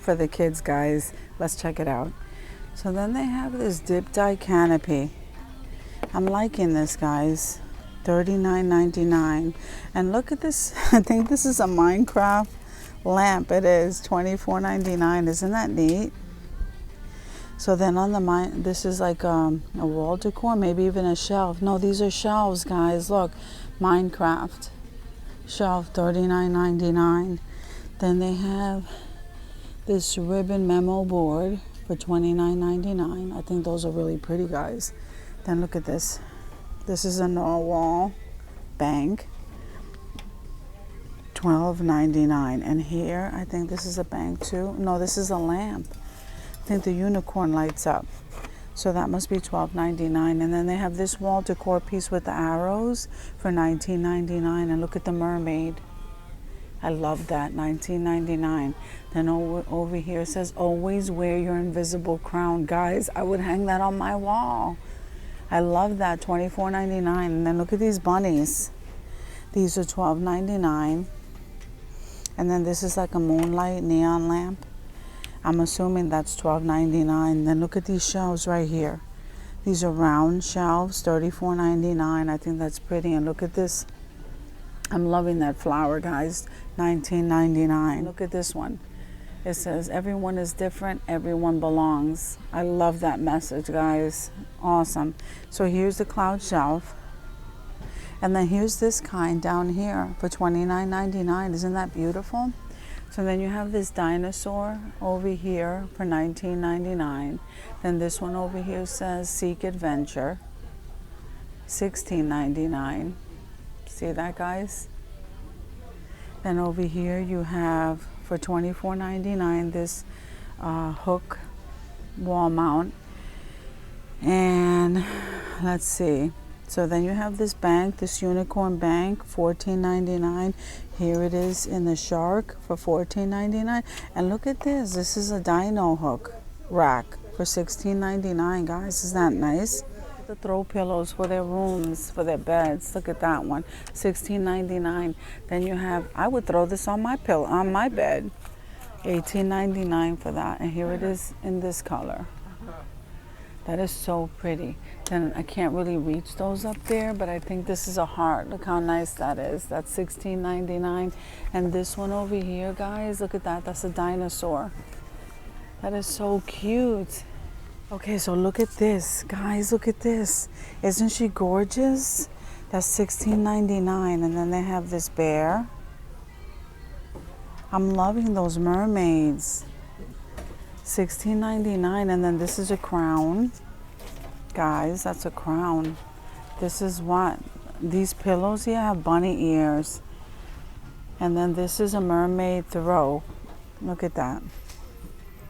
for the kids, guys. Let's check it out. So then they have this dip dye canopy. I'm liking this, guys. $39.99. And look at this. I think this is a Minecraft lamp. It is $24.99. Isn't that neat? So then on the this is like a wall decor, maybe even a shelf. No, these are shelves, guys. Look, Minecraft shelf, $39.99. Then they have this ribbon memo board for $29.99. I think those are really pretty, guys. Then look at this. This is a wall bank, $12.99. And here, I think this is a bank too. No, this is a lamp. I think the unicorn lights up. So that must be $12.99. And then they have this wall decor piece with the arrows for $19.99. And look at the mermaid. I love that, $19.99. Then over here it says, always wear your invisible crown. Guys, I would hang that on my wall. I love that, $24.99. And then look at these bunnies. These are $12.99. And then this is like a moonlight neon lamp. I'm assuming that's $12.99. Then look at these shelves right here. These are round shelves, $34.99. I think that's pretty. And look at this. I'm loving that flower, guys. $19.99. Look at this one. It says, everyone is different, everyone belongs. I love that message, guys. Awesome. So here's the cloud shelf. And then here's this kind down here for $29.99. Isn't that beautiful? So then you have this dinosaur over here for $19.99. Then this one over here says Seek Adventure, $16.99. See that, guys? Then over here you have for $24.99 this hook wall mount. And let's see. So then you have this bank, this unicorn bank, $14.99. Here it is in the shark for $14.99. And look at this. This is a dino hook rack for $16.99, guys. Isn't that nice? The throw pillows for their rooms, for their beds. Look at that one, $16.99. Then you have, I would throw this on my pillow, on my bed, $18.99 for that. And here it is in this color. That is so pretty. Then I can't really reach those up there, but I think this is a heart. Look how nice that is. That's $16.99. And this one over here, guys, look at that. That's a dinosaur. That is so cute. Okay, so look at this. Guys, look at this. Isn't she gorgeous? That's $16.99. And then they have this bear. I'm loving those mermaids. $16.99. And then this is a crown. Guys, that's a crown. This is what? These pillows here have bunny ears. And then this is a mermaid throw. Look at that.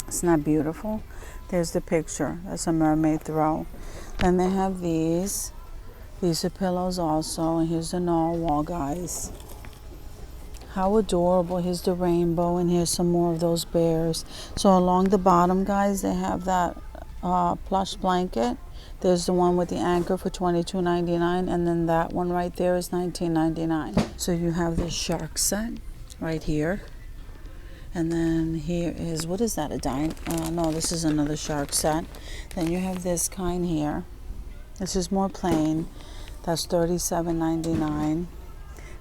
Isn't that beautiful? There's the picture. That's a mermaid throw. Then they have these. These are pillows also. And here's the narwhal, guys. How adorable. Here's the rainbow. And here's some more of those bears. So along the bottom, guys, they have that plush blanket. There's the one with the anchor for $22.99. And then that one right there is $19.99. So you have this shark set right here. And then here is, what is that, no, this is another shark set. Then you have this kind here. This is more plain. That's $37.99.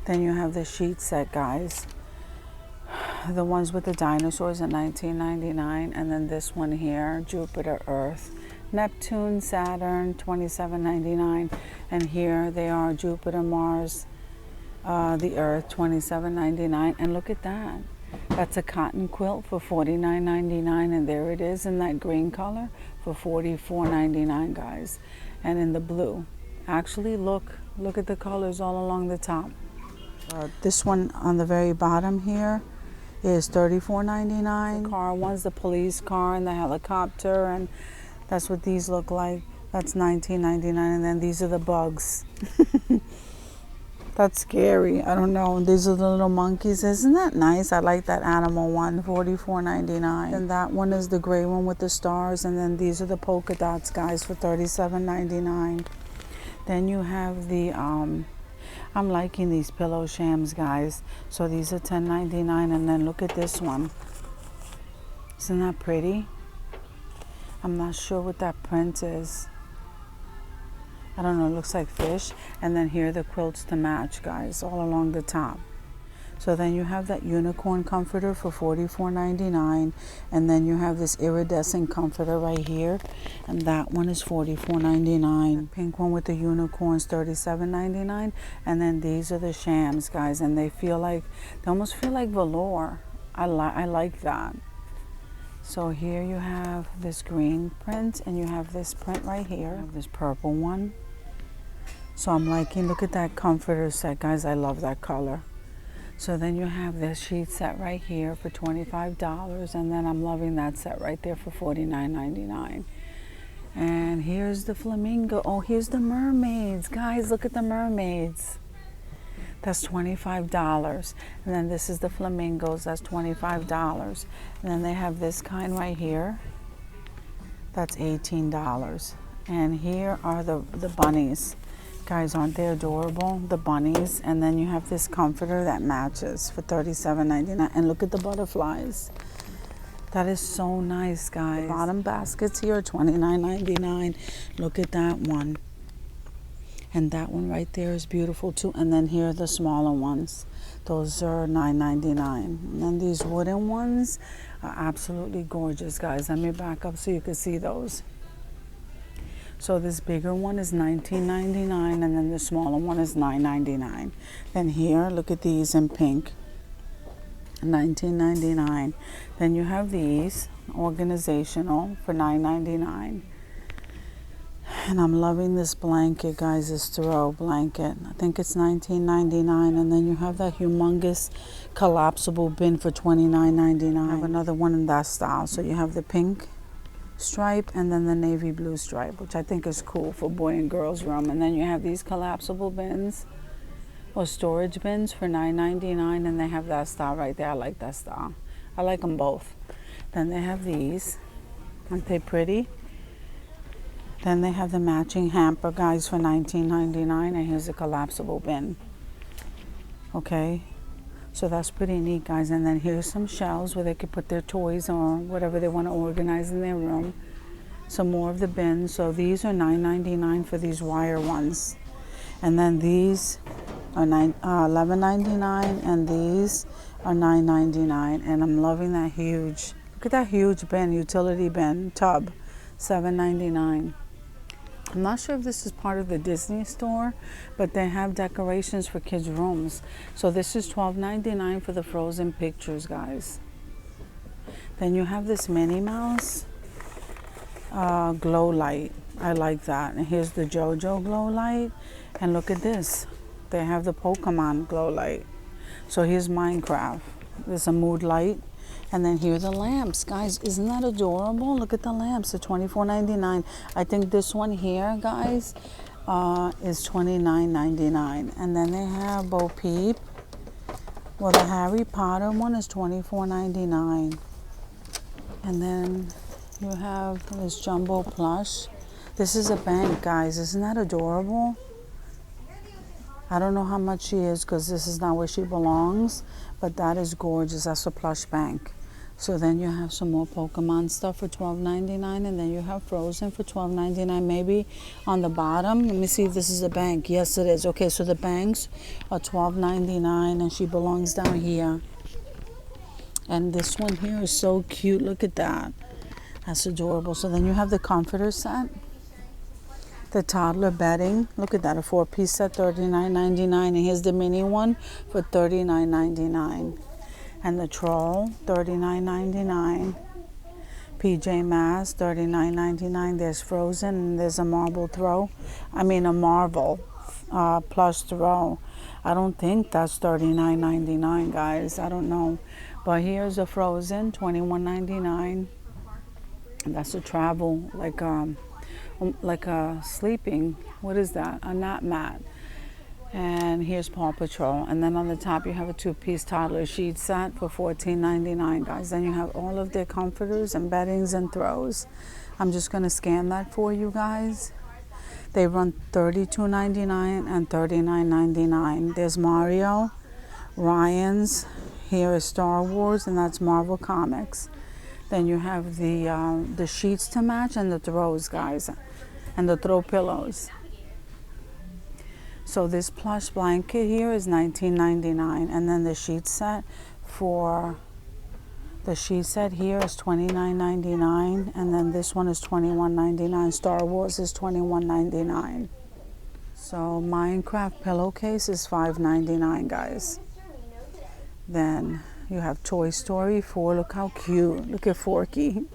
Then you have the sheet set, guys. The ones with the dinosaurs at $19.99. And then this one here, Jupiter, Earth. Neptune, Saturn, $27.99. And here they are, Jupiter, Mars, the Earth, $27.99. And look at that. That's a cotton quilt for $49.99, and there it is in that green color for $44.99, guys. And in the blue. Actually, look at the colors all along the top. This one on the very bottom here is $34.99. The car one's the police car and the helicopter, and that's what these look like. That's $19.99, and then these are the bugs. That's scary. I don't know. These are the little monkeys. Isn't that nice? I like that animal one, $44.99. And that one is the gray one with the stars. And then these are the polka dots, guys, for $37.99. Then you have the, I'm liking these pillow shams, guys. So these are $10.99. And then look at this one. Isn't that pretty? I'm not sure what that print is. I don't know, it looks like fish. And then here are the quilts to match, guys, all along the top. So then you have that unicorn comforter for $44.99, and then you have this iridescent comforter right here, and that one is $44.99. Pink one with the unicorns, $37.99, and then these are the shams, guys, and they almost feel like velour. I like that. So here you have this green print, and you have this print right here, this purple one. So I'm liking, look at that comforter set, guys. I love that color. So then you have this sheet set right here for $25, and then I'm loving that set right there for $49.99. And here's the flamingo. Oh, here's the mermaids. Guys, look at the mermaids. That's $25. And then this is the flamingos. That's $25. And then they have this kind right here. That's $18. And here are the bunnies. Guys, aren't they adorable? The bunnies. And then you have this comforter that matches for $37.99. And look at the butterflies. That is so nice, guys. The bottom baskets here are $29.99. Look at that one. And that one right there is beautiful too. And then here are the smaller ones. Those are $9.99. And then these wooden ones are absolutely gorgeous, guys. Let me back up so you can see those. So this bigger one is $19.99, and then the smaller one is $9.99. Then here, look at these in pink, $19.99. Then you have these organizational for $9.99. And I'm loving this blanket, guys, this throw blanket. I think it's $19.99. And then you have that humongous collapsible bin for $29.99. I have another one in that style. So you have the pink stripe and then the navy blue stripe, which I think is cool for boy and girls room. And then you have these collapsible bins or storage bins for $9.99, and they have that style right there. I like that style. I like them both. Then they have these. Aren't they pretty? Then they have the matching hamper, guys, for $19.99, and here's a collapsible bin. Okay, so that's pretty neat, guys. And then here's some shelves where they could put their toys or whatever they want to organize in their room. Some more of the bins. So these are $9.99 for these wire ones. And then these are $11.99, and these are $9.99. And I'm loving that huge, look at that huge bin, utility bin, tub, $7.99. I'm not sure if this is part of the Disney store, but they have decorations for kids' rooms. So this is $12.99 for the Frozen pictures, guys. Then you have this Minnie Mouse glow light. I like that. And here's the JoJo glow light. And look at this. They have the Pokemon glow light. So here's Minecraft. There's a mood light. And then here are the lamps, guys. Isn't that adorable? Look at the lamps. They're $24.99. I think this one here, guys, is $29.99. And then they have Bo Peep. Well, the Harry Potter one is $24.99. And then you have this jumbo plush. This is a bank, guys. Isn't that adorable? I don't know how much she is because this is not where she belongs, but that is gorgeous. That's a plush bank. So then you have some more Pokemon stuff for $12.99, and then you have Frozen for $12.99. Maybe on the bottom, let me see if this is a bank. Yes, it is. Okay, so the banks are $12.99, and she belongs down here. And this one here is so cute. Look at that. That's adorable. So then you have the comforter set. The Toddler Bedding, look at that, a 4-piece set, $39.99. And here's the mini one for $39.99. And the Troll, $39.99. PJ Masks, $39.99. There's Frozen, and there's a Marvel plush throw. I don't think that's $39.99, guys. I don't know. But here's a Frozen, $21.99. And that's a travel, like a sleeping, what is that? A nap mat. And here's Paw Patrol. And then on the top you have a 2-piece toddler sheet set for $14.99, guys. Then you have all of their comforters and beddings and throws. I'm just going to scan that for you guys. They run $32.99 and $39.99. There's Mario, Ryan's. Here is Star Wars, and that's Marvel Comics. Then you have the sheets to match and the throws, guys, and the throw pillows. So this plush blanket here is $19.99, and then the sheet set for the sheet set here is $29.99, and then this one is $21.99. Star Wars is $21.99. So Minecraft pillowcase is $5.99, guys. Then you have Toy Story 4. Look how cute. Look at Forky.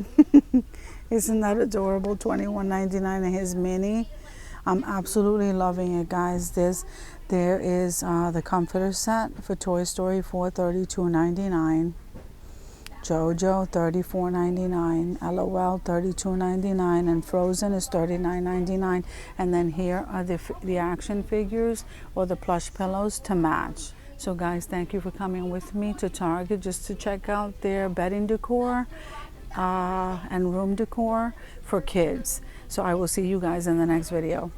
Isn't that adorable? $21.99 and his mini. I'm absolutely loving it, guys. There is the comforter set for Toy Story 4, $32.99. JoJo, $34.99. LOL, $32.99. And Frozen is $39.99. And then here are the action figures or the plush pillows to match. So guys, thank you for coming with me to Target just to check out their bedding decor and room decor for kids. So I will see you guys in the next video.